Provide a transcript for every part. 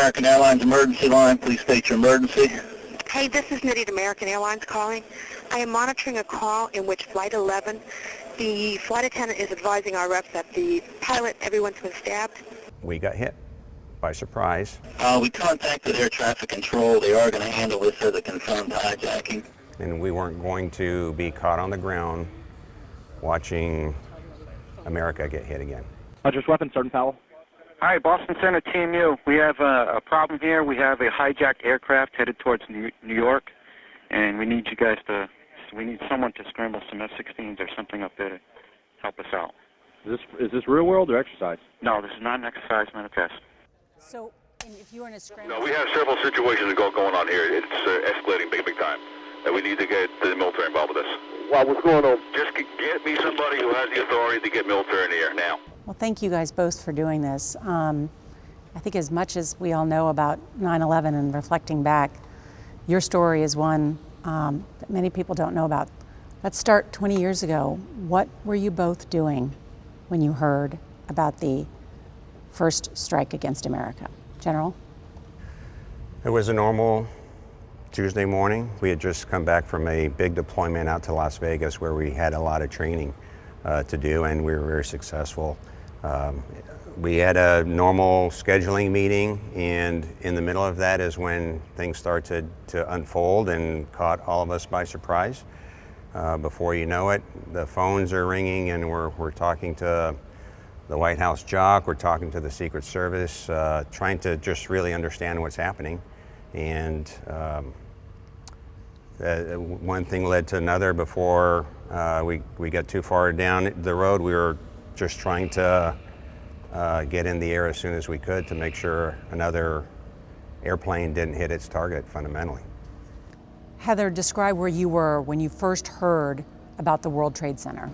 American Airlines emergency line. Please state your emergency. Hey, this is Nitty at American Airlines calling. I am monitoring a call in which Flight 11, the flight attendant is advising our reps that the pilot, everyone's been stabbed. We got hit by surprise. We contacted air traffic control. They are going to handle this as a confirmed hijacking. And we weren't going to be caught on the ground watching America get hit again. Just weapons, Sergeant Powell. Hi, Boston Center, Team U. We have a problem here. We have a hijacked aircraft headed towards New York, and we need someone to scramble some F-16s or something up there to help us out. Is this real world or exercise? No, this is not an exercise, not a test. So, if you were in a scramble... No, we have several situations going on here. It's escalating big time. And we need to get the military involved with this. Wow, what's going on? Just get me somebody who has the authority to get military in the air now. Well, thank you guys both for doing this. I think as much as we all know about 9/11 and reflecting back, your story is one that many people don't know about. Let's start 20 years ago. What were you both doing when you heard about the first strike against America? General? It was a normal Tuesday morning. We had just come back from a big deployment out to Las Vegas where we had a lot of training to do, and we were very successful. We had a normal scheduling meeting, and in the middle of that is when things started to unfold and caught all of us by surprise. Before you know it, the phones are ringing, and we're talking to the White House JOC, we're talking to the Secret Service, trying to just really understand what's happening. And one thing led to another. Before we got too far down the road, we were just trying to get in the air as soon as we could to make sure another airplane didn't hit its target fundamentally. Heather, describe where you were when you first heard about the World Trade Center.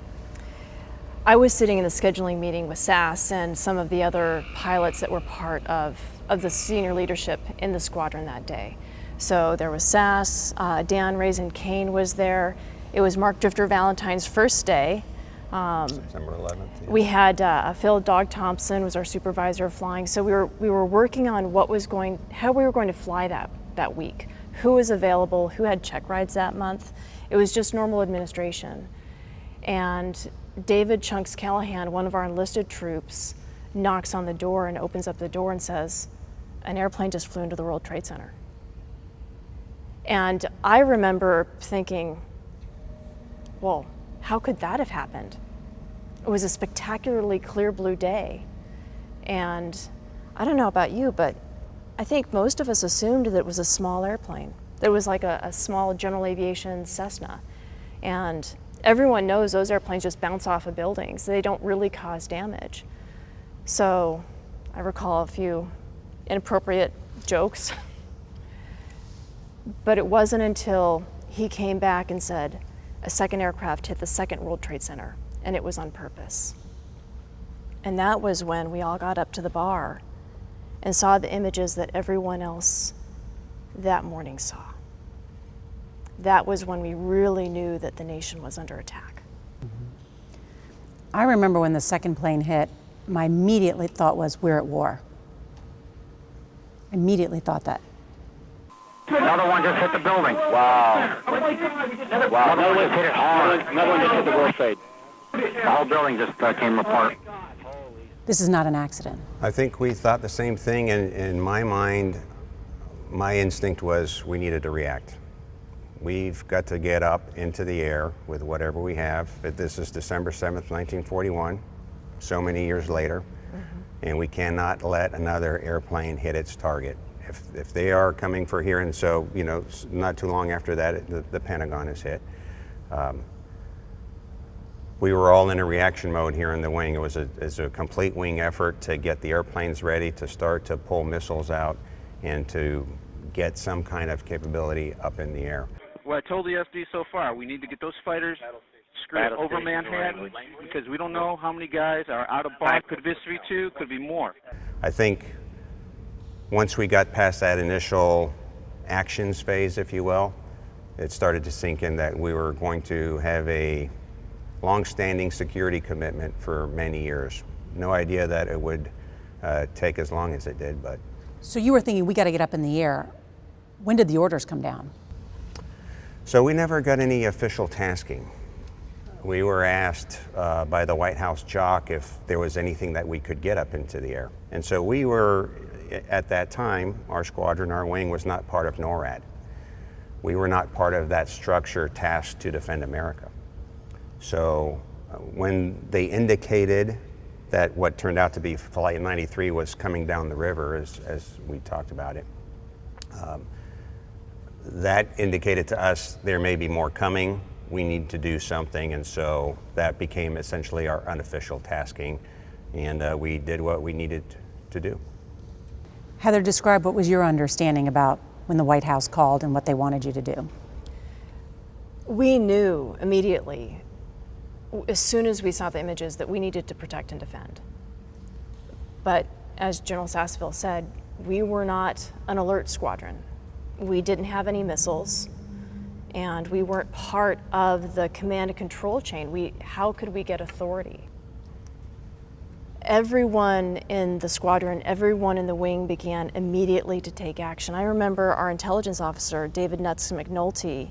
I was sitting in the scheduling meeting with SAS and some of the other pilots that were part of the senior leadership in the squadron that day. So there was SAS, Dan Raisin Kane was there. It was Marc Drifter Valentine's first day. September 11th. Yeah. We had Phil Dog Thompson was our supervisor of flying. So we were working on how we were going to fly that week. Who was available, who had check rides that month. It was just normal administration. And David Chunks Callahan, one of our enlisted troops, knocks on the door and opens up the door and says, an airplane just flew into the World Trade Center. And I remember thinking, well, how could that have happened? It was a spectacularly clear blue day. And I don't know about you, but I think most of us assumed that it was a small airplane. That it was like a small general aviation Cessna. And everyone knows those airplanes just bounce off of buildings. They don't really cause damage. So I recall a few inappropriate jokes. But it wasn't until he came back and said, a second aircraft hit the second World Trade Center, and it was on purpose. And that was when we all got up to the bar and saw the images that everyone else that morning saw. That was when we really knew that the nation was under attack. I remember when the second plane hit, my immediate thought was, we're at war. Immediately thought that. Another one just hit the building. Wow. Wow, Another one just hit it hard. Another one just hit the World Trade. The whole building just came apart. This is not an accident. I think we thought the same thing, and in my mind, my instinct was we needed to react. We've got to get up into the air with whatever we have. This is December 7th, 1941, so many years later, and we cannot let another airplane hit its target. If they are coming for here, and so, you know, not too long after that, the Pentagon is hit. We were all in a reaction mode here in the wing. It was a complete wing effort to get the airplanes ready to start to pull missiles out and to get some kind of capability up in the air. Well, I told the FD so far, we need to get those fighters screwed over Manhattan because we don't know how many guys are out of bounds. Could be V2, could be more. I think once we got past that initial actions phase, if you will, it started to sink in that we were going to have a long-standing security commitment for many years. No idea that it would take as long as it did, but So you were thinking, we got to get up in the air. When did the orders come down? So we never got any official tasking. We were asked by the White House JOC if there was anything that we could get up into the air. And so we were, at that time, our squadron, our wing was not part of NORAD. We were not part of that structure tasked to defend America. So when they indicated that what turned out to be Flight 93 was coming down the river, as we talked about it, that indicated to us there may be more coming. We need to do something, and so that became essentially our unofficial tasking, and we did what we needed to do. Heather, describe what was your understanding about when the White House called and what they wanted you to do. We knew immediately, as soon as we saw the images, that we needed to protect and defend. But as General Sasseville said, we were not an alert squadron. We didn't have any missiles, and we weren't part of the command and control chain. How could we get authority? Everyone in the squadron, everyone in the wing began immediately to take action. I remember our intelligence officer, David Nuts McNulty,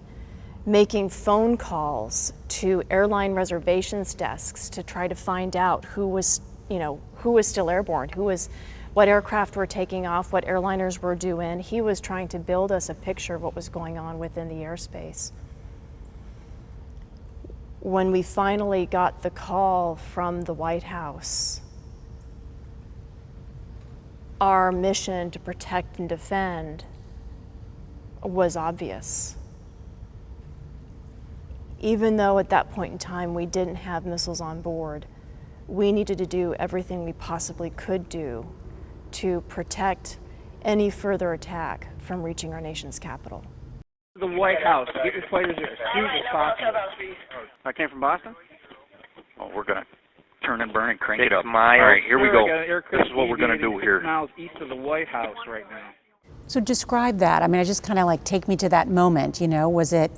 making phone calls to airline reservations desks to try to find out who was still airborne, what aircraft were taking off, what airliners were due in. He was trying to build us a picture of what was going on within the airspace. When we finally got the call from the White House, our mission to protect and defend was obvious. Even though at that point in time we didn't have missiles on board, we needed to do everything we possibly could do to protect any further attack from reaching our nation's capital. The White House, get your fighters as soon as possible. I came from Boston? Oh, we're going to turn and burn and crank it Six up. miles. All right, here we Sir, go. I got an aircraft This is what we're going to do deviating 6 here. miles east of the White House right now. So describe that. I mean, I just kind of like take me to that moment, you know, was it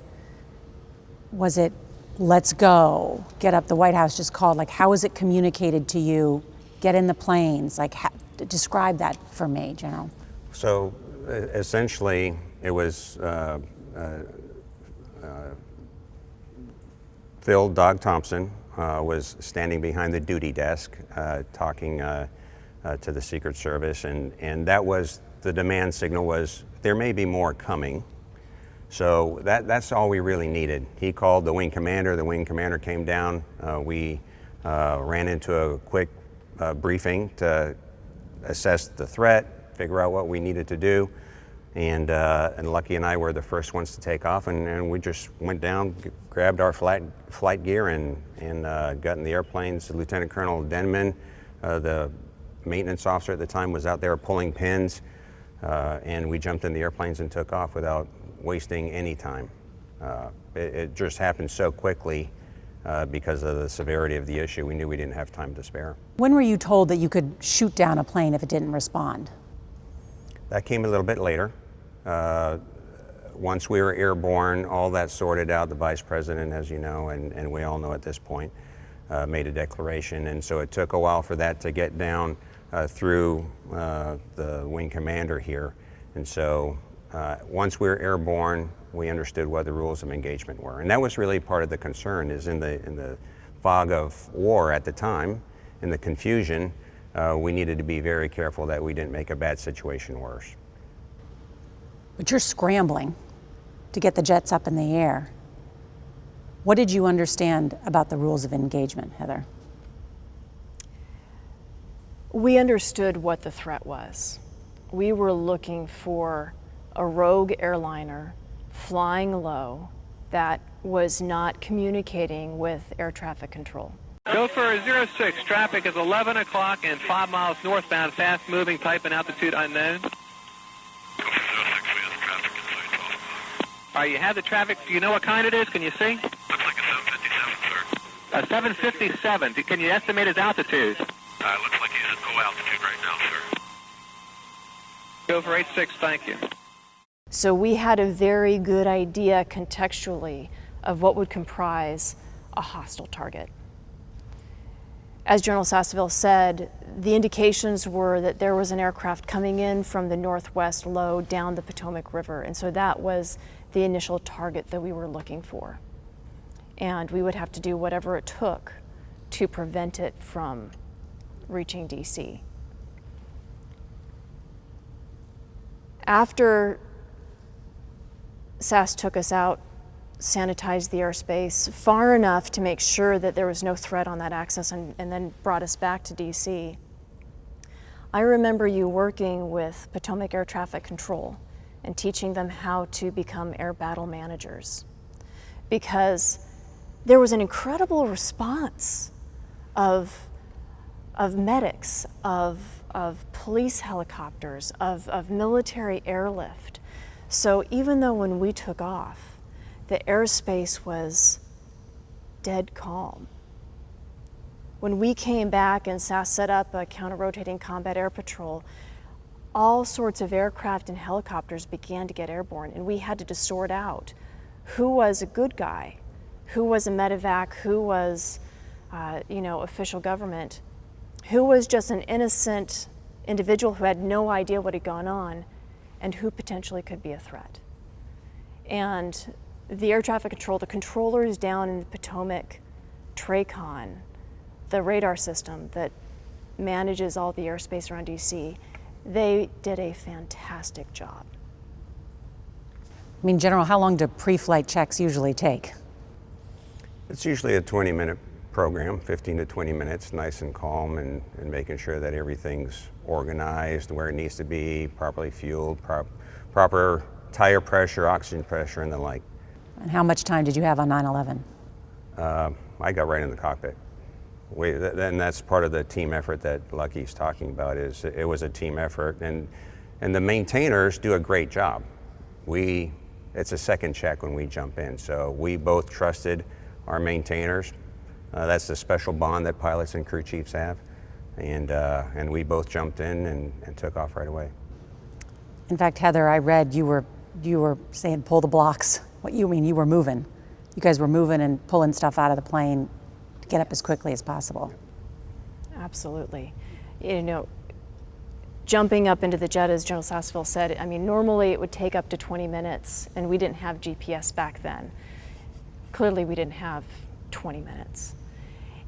let's go, get up, the White House just called, like how was it communicated to you, get in the planes, like describe that for me, General. So essentially it was Phil Dog Thompson was standing behind the duty desk talking to the Secret Service, and that was the demand signal was there may be more coming. So that's all we really needed. He called the wing commander came down. We ran into a quick briefing to assess the threat, figure out what we needed to do, and Lucky and I were the first ones to take off, and we just went down, grabbed our flight gear, and got in the airplanes. Lieutenant Colonel Denman, the maintenance officer at the time, was out there pulling pins, and we jumped in the airplanes and took off without wasting any time. It just happened so quickly because of the severity of the issue. We knew we didn't have time to spare. When were you told that you could shoot down a plane if it didn't respond? That came a little bit later. Once we were airborne, all that sorted out, the Vice President, as you know, and we all know at this point, made a declaration, and so it took a while for that to get down through the wing commander here. And so once we were airborne, we understood what the rules of engagement were. And that was really part of the concern, is in the fog of war at the time, in the confusion, we needed to be very careful that we didn't make a bad situation worse. But you're scrambling to get the jets up in the air. What did you understand about the rules of engagement, Heather? We understood what the threat was. We were looking for a rogue airliner flying low that was not communicating with air traffic control. Gopher 06, traffic is 11 o'clock and 5 miles northbound, fast moving, type and altitude unknown. All right, you have the traffic. Do you know what kind it is? Can you see? Looks like a 757, sir. A 757. Can you estimate his altitude? Looks like he's at low altitude right now, sir. Gopher 86, thank you. So we had a very good idea contextually of what would comprise a hostile target. as General Sasseville said, the indications were that there was an aircraft coming in from the northwest low down the Potomac River, and so that was the initial target that we were looking for. And we would have to do whatever it took to prevent it from reaching DC. After SAS took us out, sanitized the airspace far enough to make sure that there was no threat on that access, and then brought us back to DC, I remember you working with Potomac Air Traffic Control and teaching them how to become air battle managers, because there was an incredible response of medics, of police helicopters, of military airlift. So even though when we took off, the airspace was dead calm, when we came back and SAS set up a counter-rotating combat air patrol, all sorts of aircraft and helicopters began to get airborne, and we had to sort out who was a good guy, who was a medevac, who was official government, who was just an innocent individual who had no idea what had gone on, and who potentially could be a threat. And the air traffic control, the controllers down in the Potomac, TRACON, the radar system that manages all the airspace around DC, they did a fantastic job. I mean, General, how long do pre-flight checks usually take? It's usually a 20-minute program, 15 to 20 minutes, nice and calm, and making sure that everything's organized where it needs to be, properly fueled, proper tire pressure, oxygen pressure, and the like. And how much time did you have on 9/11? I got right in the cockpit. And that's part of the team effort that Lucky's talking about. Is it was a team effort, and the maintainers do a great job. It's a second check when we jump in, so we both trusted our maintainers. That's the special bond that pilots and crew chiefs have, and we both jumped in and took off right away. In fact, Heather, I read you were saying pull the blocks. What you mean? You were moving. You guys were moving and pulling stuff out of the plane to get up as quickly as possible. Absolutely. Jumping up into the jet, as General Sasseville said, I mean, normally it would take up to 20 minutes, and we didn't have GPS back then. Clearly, we didn't have 20 minutes.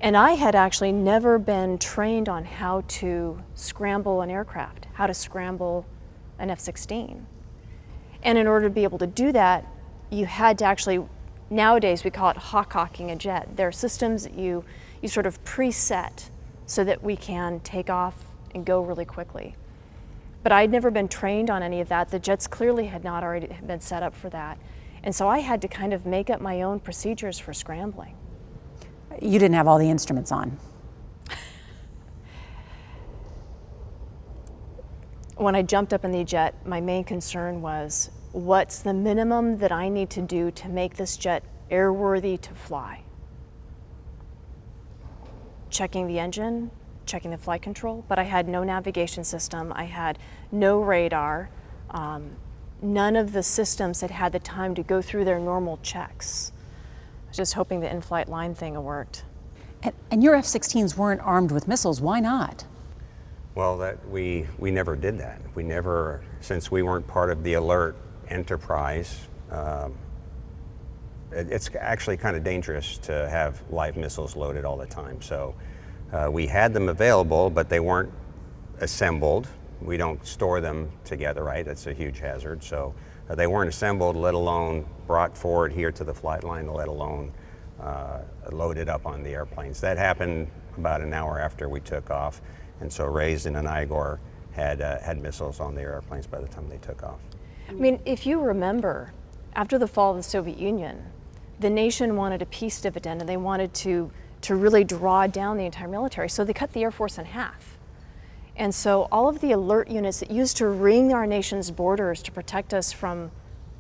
And I had actually never been trained on how to scramble an aircraft, how to scramble an F-16. And in order to be able to do that, you had to actually, nowadays we call it hawking a jet. There are systems that you sort of preset so that we can take off and go really quickly. But I'd never been trained on any of that. The jets clearly had not already been set up for that. And so I had to kind of make up my own procedures for scrambling. You didn't have all the instruments on. When I jumped up in the jet, my main concern was, what's the minimum that I need to do to make this jet airworthy to fly? Checking the engine, checking the flight control, but I had no navigation system, I had no radar. None of the systems had had the time to go through their normal checks. I was just hoping the in-flight line thing worked. And your F-16s weren't armed with missiles. Why not? Well, we never did that. We never, since we weren't part of the alert enterprise, it's actually kind of dangerous to have live missiles loaded all the time. So we had them available, but they weren't assembled. We don't store them together, right? That's a huge hazard. So they weren't assembled, let alone brought forward here to the flight line, let alone loaded up on the airplanes. That happened about an hour after we took off. And so Raisin and Igor had missiles on their airplanes by the time they took off. I mean, if you remember, after the fall of the Soviet Union, the nation wanted a peace dividend, and they wanted to really draw down the entire military. So they cut the Air Force in half. And so all of the alert units that used to ring our nation's borders to protect us from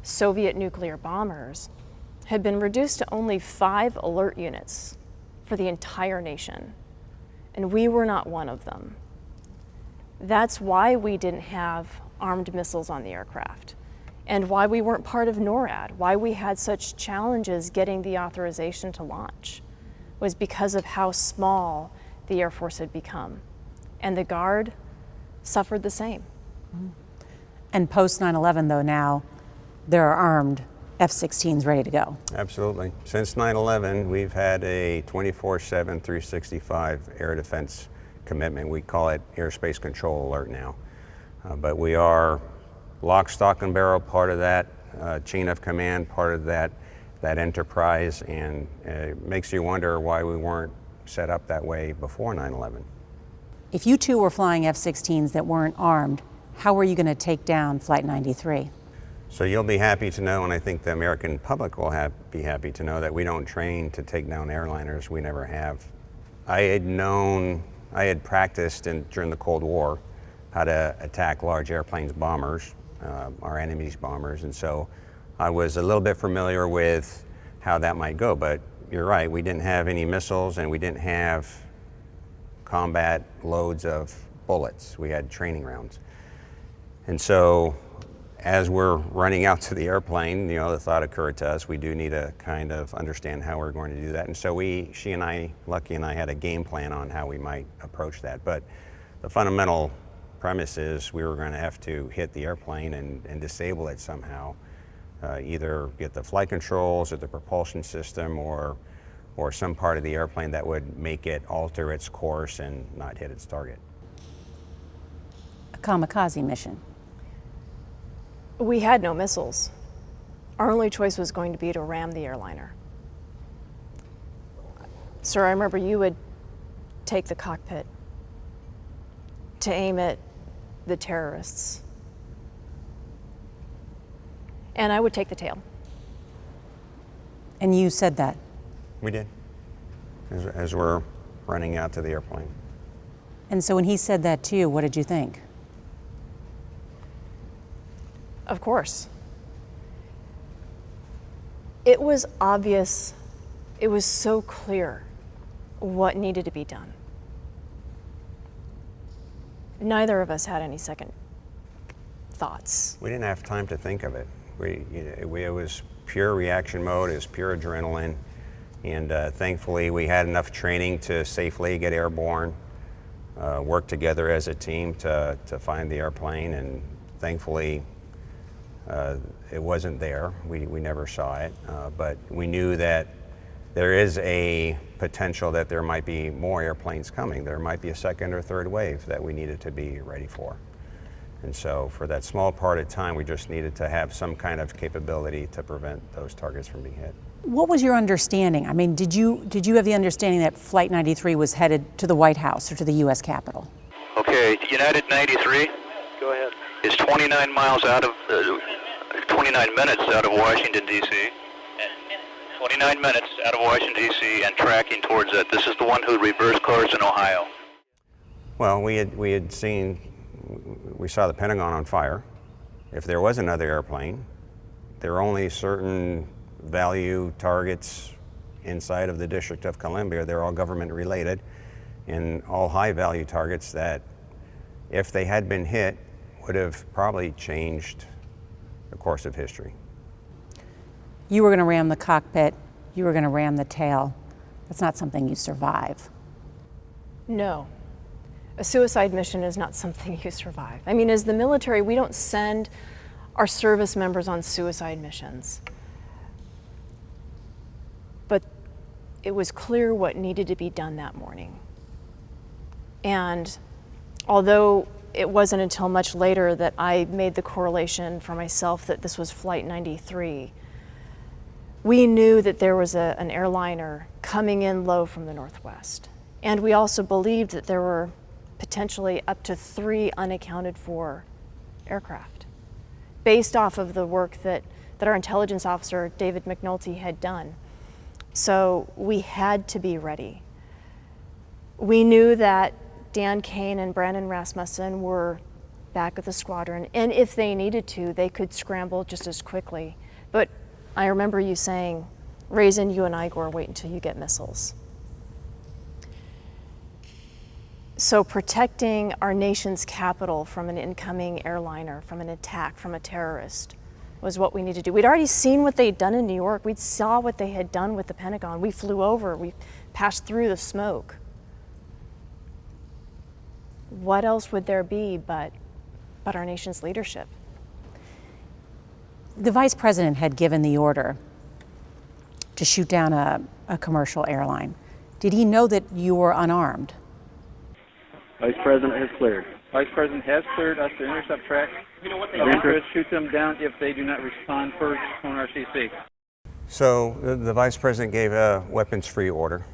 Soviet nuclear bombers had been reduced to only 5 alert units for the entire nation. And we were not one of them. That's why we didn't have armed missiles on the aircraft, and why we weren't part of NORAD, why we had such challenges getting the authorization to launch, was because of how small the Air Force had become. And the Guard suffered the same. And post 9/11, though, now there are armed F-16s ready to go. Absolutely. Since 9/11, we've had a 24/7, 365 air defense commitment. We call it Airspace Control Alert now. But we are lock, stock, and barrel part of that chain of command, part of that enterprise, and it makes you wonder why we weren't set up that way before 9/11. If you two were flying F-16s that weren't armed, how were you going to take down Flight 93? So you'll be happy to know, and I think the American public will be happy to know, that we don't train to take down airliners. We never have. I had practiced during the Cold War how to attack large airplanes, bombers, our enemy's bombers, and so I was a little bit familiar with how that might go. But you're right, we didn't have any missiles and we didn't have combat loads of bullets. We had training rounds. And so as we're running out to the airplane, the thought occurred to us, we do need to kind of understand how we're going to do that. And so Lucky and I had a game plan on how we might approach that. But the fundamental premise is we were going to have to hit the airplane and disable it somehow, either get the flight controls or the propulsion system or some part of the airplane that would make it alter its course and not hit its target. A kamikaze mission. We had no missiles. Our only choice was going to be to ram the airliner. Sir, I remember you would take the cockpit to aim at the terrorists. And I would take the tail. And you said that? We did, as we're running out to the airplane. And so when he said that to you, what did you think? Of course. It was obvious, it was so clear what needed to be done. Neither of us had any second thoughts. We didn't have time to think of it. It was pure reaction mode, it was pure adrenaline, and thankfully we had enough training to safely get airborne, work together as a team to find the airplane, and thankfully it wasn't there. We never saw it, but we knew that there is a potential that there might be more airplanes coming. There might be a second or third wave that we needed to be ready for. And so for that small part of time, we just needed to have some kind of capability to prevent those targets from being hit. What was your understanding? I mean, did you have the understanding that Flight 93 was headed to the White House or to the U.S. Capitol? Okay, United 93. Go ahead. Is 29 minutes out of Washington, D.C. 29 minutes out of Washington, D.C. and tracking towards it. This is the one who reversed course in Ohio. Well, we saw the Pentagon on fire. If there was another airplane, there are only certain value targets inside of the District of Columbia. They're all government related, and all high value targets that, if they had been hit, would have probably changed the course of history. You were going to ram the cockpit, you were going to ram the tail. That's not something you survive. No. A suicide mission is not something you survive. I mean, as the military, we don't send our service members on suicide missions. But it was clear what needed to be done that morning. And although it wasn't until much later that I made the correlation for myself that this was Flight 93, we knew that there was an airliner coming in low from the northwest. And we also believed that there were potentially up to 3 unaccounted for aircraft, based off of the work that our intelligence officer, David McNulty, had done. So we had to be ready. We knew that Dan Kane and Brandon Rasmussen were back at the squadron, and if they needed to, they could scramble just as quickly. But I remember you saying, Raisin, you and Igor, wait until you get missiles. So protecting our nation's capital from an incoming airliner, from an attack, from a terrorist, was what we needed to do. We'd already seen what they'd done in New York. We saw what they had done with the Pentagon. We flew over, we passed through the smoke. what else would there be but our nation's leadership? The vice president had given the order to shoot down a commercial airline. Did he know that you were unarmed? Vice President has cleared. Vice President has cleared us to intercept tracks of interest, shoot them down if they do not respond first on RCC. So the vice president gave a weapons-free order,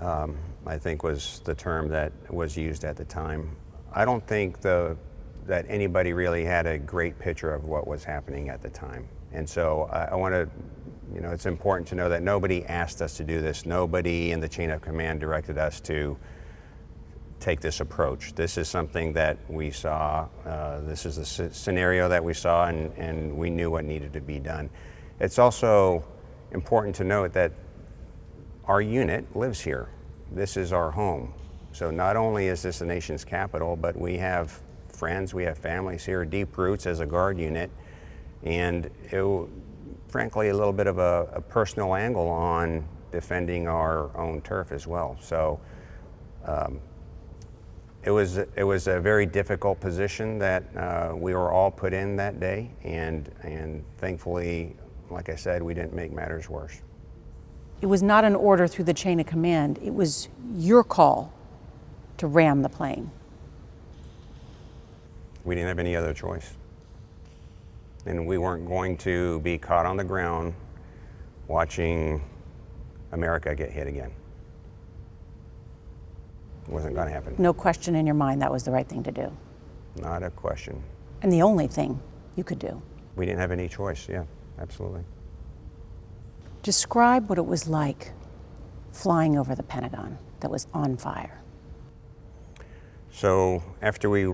I think was the term that was used at the time. I don't think that anybody really had a great picture of what was happening at the time. And so I want to, it's important to know that nobody asked us to do this. Nobody in the chain of command directed us to take this approach. This is something that we saw. This is a scenario that we saw, and we knew what needed to be done. It's also important to note that our unit lives here. This is our home. So not only is this the nation's capital, but we have friends, we have families here, deep roots as a Guard unit, and frankly a little bit of a personal angle on defending our own turf as well. So it was a very difficult position that we were all put in that day, and thankfully, like I said, we didn't make matters worse. It was not an order through the chain of command. It was your call to ram the plane. We didn't have any other choice. And we weren't going to be caught on the ground watching America get hit again. It wasn't going to happen. No question in your mind that was the right thing to do. Not a question. And the only thing you could do. We didn't have any choice, yeah, absolutely. Describe what it was like flying over the Pentagon that was on fire. So after we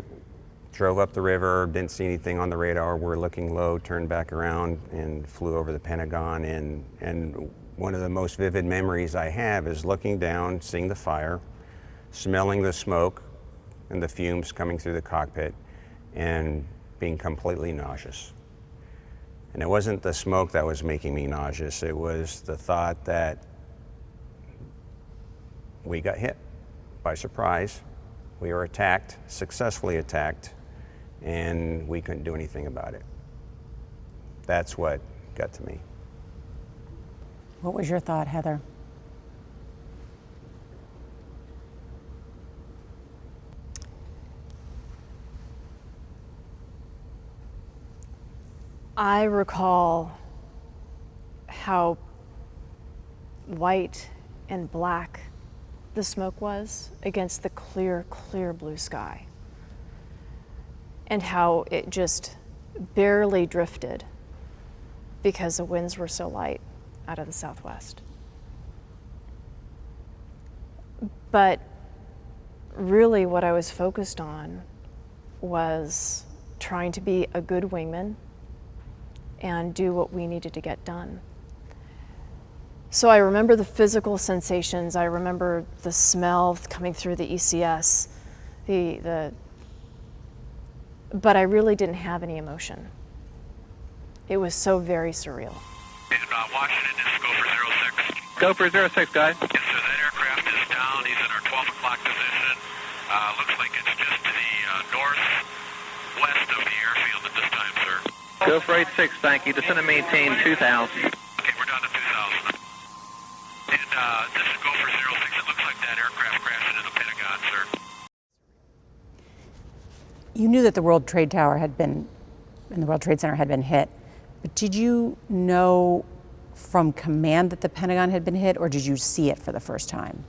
drove up the river, didn't see anything on the radar, we're looking low, turned back around and flew over the Pentagon. And one of the most vivid memories I have is looking down, seeing the fire, smelling the smoke and the fumes coming through the cockpit, and being completely nauseous. And it wasn't the smoke that was making me nauseous, it was the thought that we got hit by surprise. We were attacked, successfully attacked, and we couldn't do anything about it. That's what got to me. What was your thought, Heather? I recall how white and black the smoke was against the clear, clear blue sky, and how it just barely drifted because the winds were so light out of the southwest. But really what I was focused on was trying to be a good wingman and do what we needed to get done. So I remember the physical sensations, I remember the smell coming through the ECS, but I really didn't have any emotion. It was so very surreal. Washington, this is Gopher 06. Gopher 06, guys. Yes, sir, that aircraft is down. He's in our 12 o'clock position. Looks like it's just to the northwest of the airfield at this time, sir. Gopher 86, thank you. Descend and maintain 2000. Okay, we're down to 2,000. And this is Gopher 06. It looks like that aircraft crashed into the Pentagon, sir. You knew that the World Trade Tower had been, and the World Trade Center had been hit, but did you know from command that the Pentagon had been hit, or did you see it for the first time?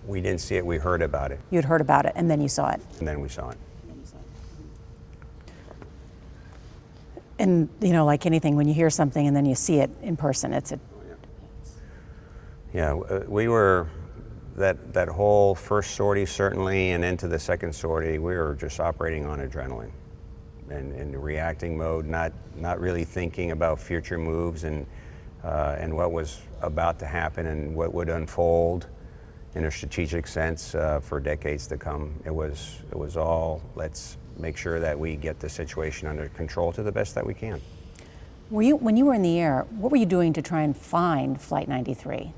We didn't see it, we heard about it. You had heard about it, and then you saw it. And then we saw it. And like anything, when you hear something and then you see it in person, it's a... Yeah, we were, that whole first sortie certainly, and into the second sortie, we were just operating on adrenaline and in reacting mode, not really thinking about future moves and what was about to happen and what would unfold in a strategic sense for decades to come. It was all, let's make sure that we get the situation under control to the best that we can. When you were in the air, what were you doing to try and find Flight 93?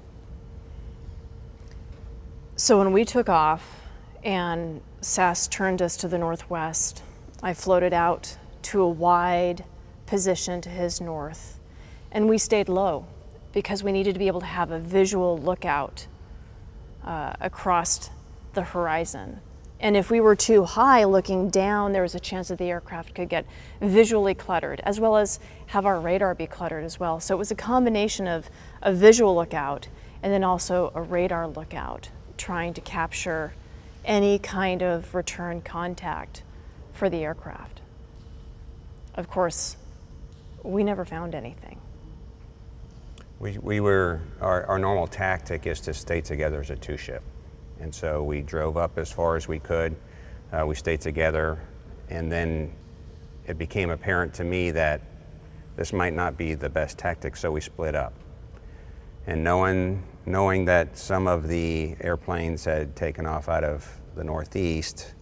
So when we took off and SAS turned us to the northwest. I floated out to a wide position to his north, and we stayed low because we needed to be able to have a visual lookout across the horizon. And if we were too high looking down, there was a chance that the aircraft could get visually cluttered, as well as have our radar be cluttered as well. So it was a combination of a visual lookout and then also a radar lookout, trying to capture any kind of return contact for the aircraft. Of course, we never found anything. Our normal tactic is to stay together as a two-ship. And so we drove up as far as we could. We stayed together, and then it became apparent to me that this might not be the best tactic, so we split up. And knowing that some of the airplanes had taken off out of the northeast,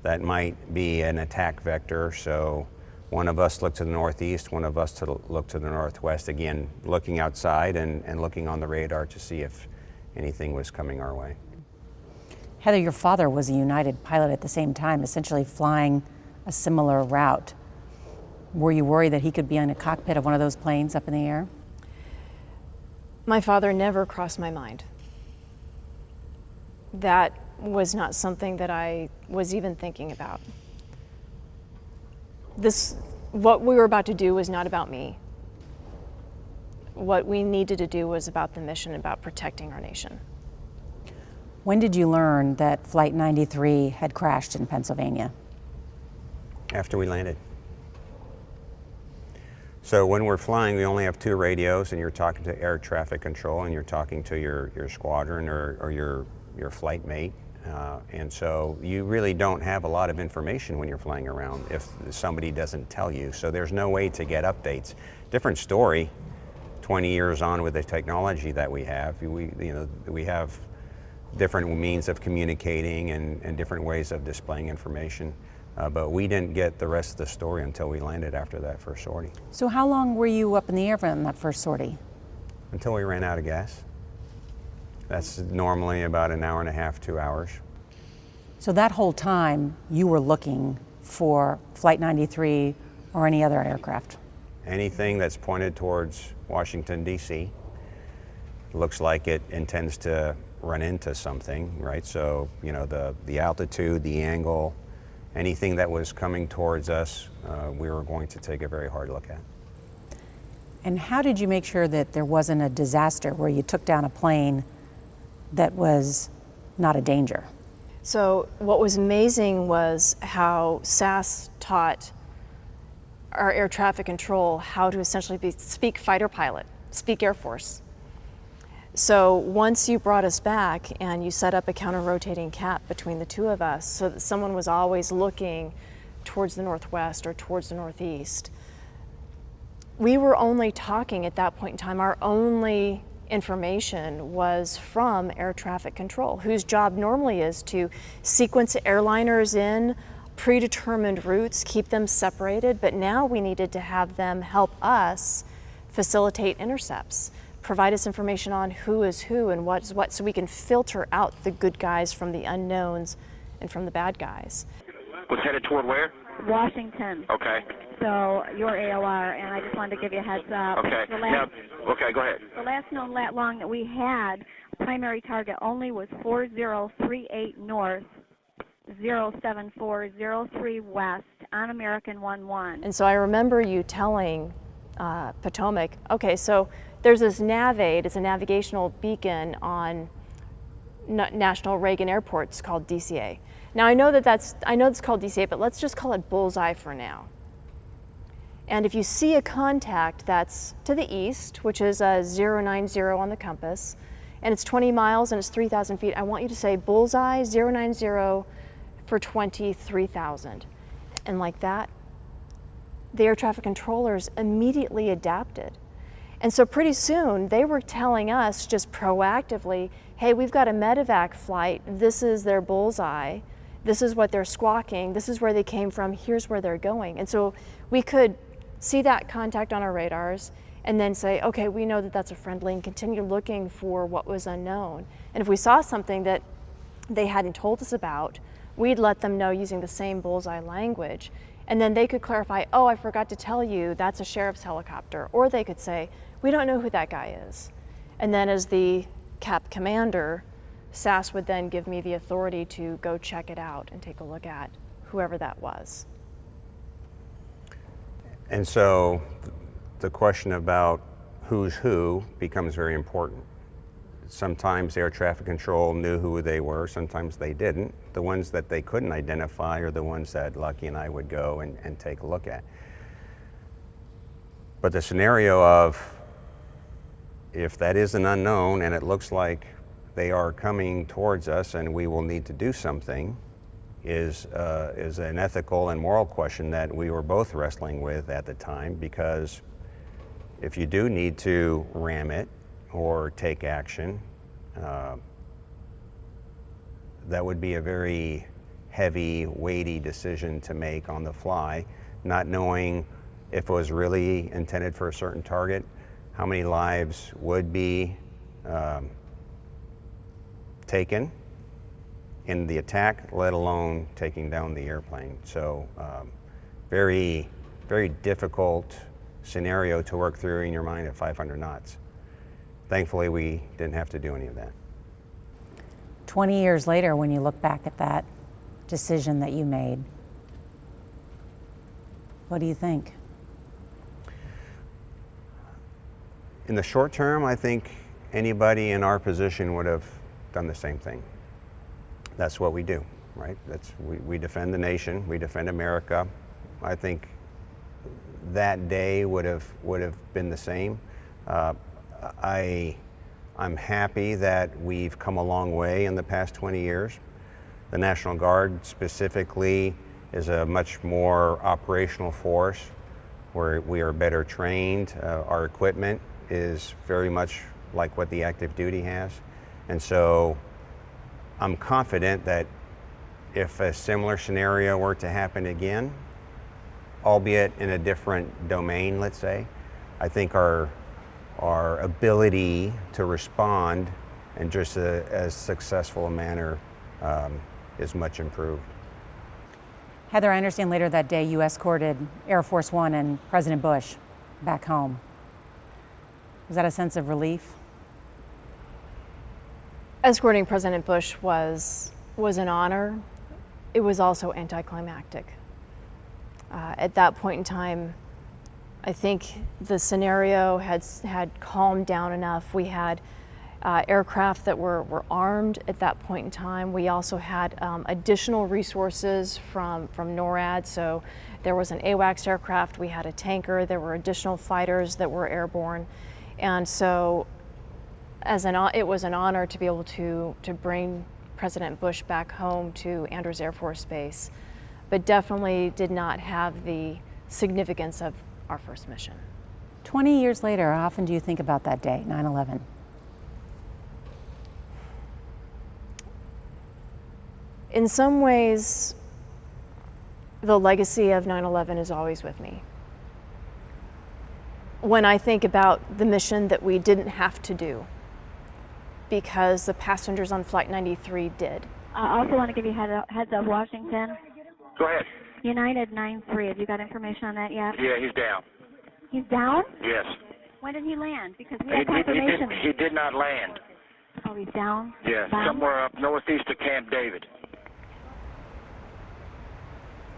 that might be an attack vector, so one of us looked to the northeast, one of us looked to the northwest, again, looking outside and looking on the radar to see if anything was coming our way. Heather, your father was a United pilot at the same time, essentially flying a similar route. Were you worried that he could be in a cockpit of one of those planes up in the air? My father never crossed my mind. That was not something that I was even thinking about. What we were about to do was not about me. What we needed to do was about the mission, about protecting our nation. When did you learn that Flight 93 had crashed in Pennsylvania? After we landed. So when we're flying, we only have two radios, and you're talking to air traffic control, and you're talking to your squadron or your flight mate. And so you really don't have a lot of information when you're flying around if somebody doesn't tell you. So there's no way to get updates. Different story 20 years on with the technology that we have. We have different means of communicating and different ways of displaying information. But we didn't get the rest of the story until we landed after that first sortie. So how long were you up in the air from that first sortie? Until we ran out of gas. That's normally about an hour and a half, 2 hours. So that whole time you were looking for Flight 93 or any other aircraft? Anything that's pointed towards Washington, D.C. looks like it intends to run into something, right? So, the altitude, the angle, anything that was coming towards us, we were going to take a very hard look at. And how did you make sure that there wasn't a disaster where you took down a plane that was not a danger? So what was amazing was how SAS taught our air traffic control how to essentially speak fighter pilot, speak Air Force. So once you brought us back and you set up a counter-rotating cap between the two of us so that someone was always looking towards the northwest or towards the northeast, we were only talking at that point in time, our only information was from air traffic control, whose job normally is to sequence airliners in predetermined routes, keep them separated, but now we needed to have them help us facilitate intercepts, provide us information on who is who and what is what, so we can filter out the good guys from the unknowns and from the bad guys. Was headed toward where? Washington. Okay. So your AOR, and I just wanted to give you a heads up. Okay. Okay, go ahead. The last known lat long that we had, primary target only was 4038 north, 07403 west on American 11. And so I remember you telling Potomac, okay, so there's this NavAid, it's a navigational beacon on National Reagan Airports called DCA. Now I know it's called DCA, but let's just call it Bullseye for now. And if you see a contact that's to the east, which is a 090 on the compass, and it's 20 miles and it's 3,000 feet, I want you to say Bullseye 090 for 23,000. And like that, the air traffic controllers immediately adapted. And so pretty soon they were telling us just proactively, hey, we've got a medevac flight, this is their bullseye, this is what they're squawking, this is where they came from, here's where they're going. And so we could see that contact on our radars and then say, okay, we know that that's a friendly, and continue looking for what was unknown. And if we saw something that they hadn't told us about, we'd let them know using the same bullseye language, and then they could clarify, oh, I forgot to tell you, that's a sheriff's helicopter. Or they could say, we don't know who that guy is. And then as the CAP commander, SAS would then give me the authority to go check it out and take a look at whoever that was. And so the question about who's who becomes very important. Sometimes air traffic control knew who they were, sometimes they didn't. The ones that they couldn't identify are the ones that Lucky and I would go and take a look at. But the scenario of if that is an unknown and it looks like they are coming towards us and we will need to do something is an ethical and moral question that we were both wrestling with at the time, because if you do need to ram it or take action, that would be a very heavy, weighty decision to make on the fly, not knowing if it was really intended for a certain target, how many lives would be taken in the attack, let alone taking down the airplane. So very, very difficult scenario to work through in your mind at 500 knots. Thankfully, we didn't have to do any of that. 20 years later, when you look back at that decision that you made, what do you think? In the short term, I think anybody in our position would have done the same thing. That's what we do, right? We defend the nation, we defend America. I think that day would have been the same. I'm happy that we've come a long way in the past 20 years. The National Guard specifically is a much more operational force where we are better trained. Our equipment is very much like what the active duty has. And so I'm confident that if a similar scenario were to happen again, albeit in a different domain, let's say, I think our ability to respond in just as successful a manner is much improved. Heather, I understand later that day you escorted Air Force One and President Bush back home. Was that a sense of relief? Escorting President Bush was an honor. It was also anticlimactic. At that point in time, I think the scenario had calmed down enough. We had aircraft that were armed at that point in time. We also had additional resources from NORAD. So there was an AWACS aircraft, we had a tanker, there were additional fighters that were airborne. And so it was an honor to be able to bring President Bush back home to Andrews Air Force Base, but definitely did not have the significance of our first mission. 20 years later, how often do you think about that day, 9/11? In some ways, the legacy of 9/11 is always with me. When I think about the mission that we didn't have to do because the passengers on Flight 93 did. I also want to give you heads up, Washington. Go ahead. United 93, have you got information on that yet? Yeah, he's down. He's down? Yes. When did he land? Because we had confirmation. He did not land. Oh, he's down? Yeah, somewhere up northeast of Camp David.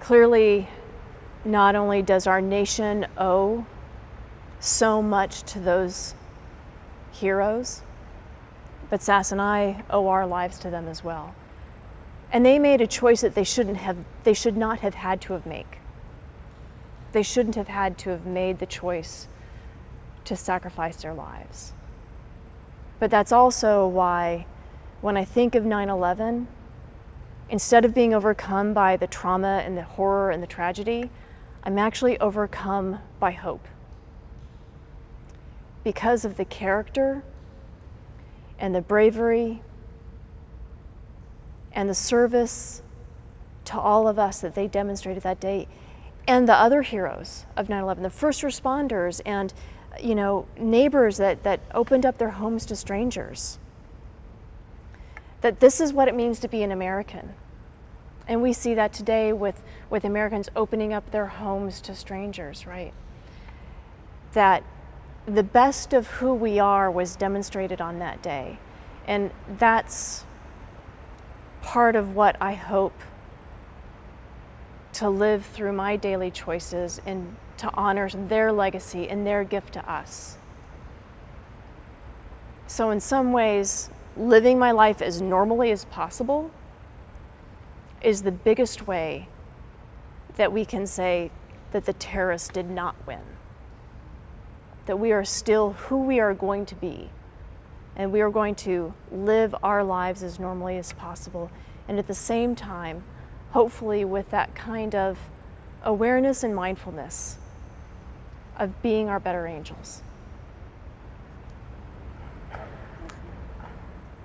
Clearly, not only does our nation owe so much to those heroes, but Sass and I owe our lives to them as well. And they made a choice that they should not have had to have made. They shouldn't have had to have made the choice to sacrifice their lives. But that's also why when I think of 9/11, instead of being overcome by the trauma and the horror and the tragedy, I'm actually overcome by hope. Because of the character and the bravery and the service to all of us that they demonstrated that day, and the other heroes of 9/11, the first responders and neighbors that opened up their homes to strangers. that this is what it means to be an American. And we see that today with Americans opening up their homes to strangers, right? That the best of who we are was demonstrated on that day. And that's part of what I hope to live through my daily choices and to honor their legacy and their gift to us. So in some ways, living my life as normally as possible is the biggest way that we can say that the terrorists did not win. That we are still who we are going to be, and we are going to live our lives as normally as possible, and at the same time, hopefully with that kind of awareness and mindfulness of being our better angels.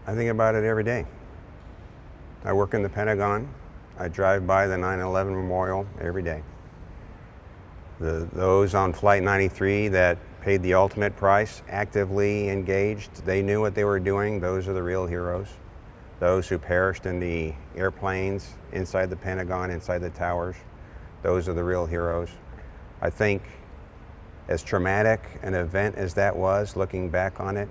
I think about it every day. I work in the Pentagon. I drive by the 9/11 Memorial every day. Those on Flight 93 that paid the ultimate price, actively engaged, they knew what they were doing. Those are the real heroes. Those who perished in the airplanes, inside the Pentagon, inside the towers, those are the real heroes. I think as traumatic an event as that was, looking back on it,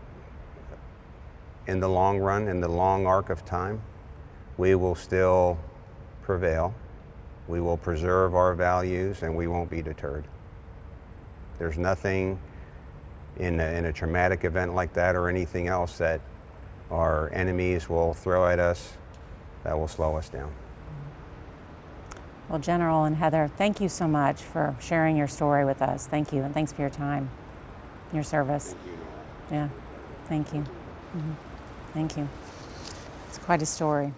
in the long run, in the long arc of time, we will still prevail. We will preserve our values and we won't be deterred. There's nothing in a traumatic event like that or anything else that our enemies will throw at us that will slow us down. Well, General and Heather, thank you so much for sharing your story with us. Thank you, and thanks for your time, your service. Yeah, thank you. Thank you. It's quite a story.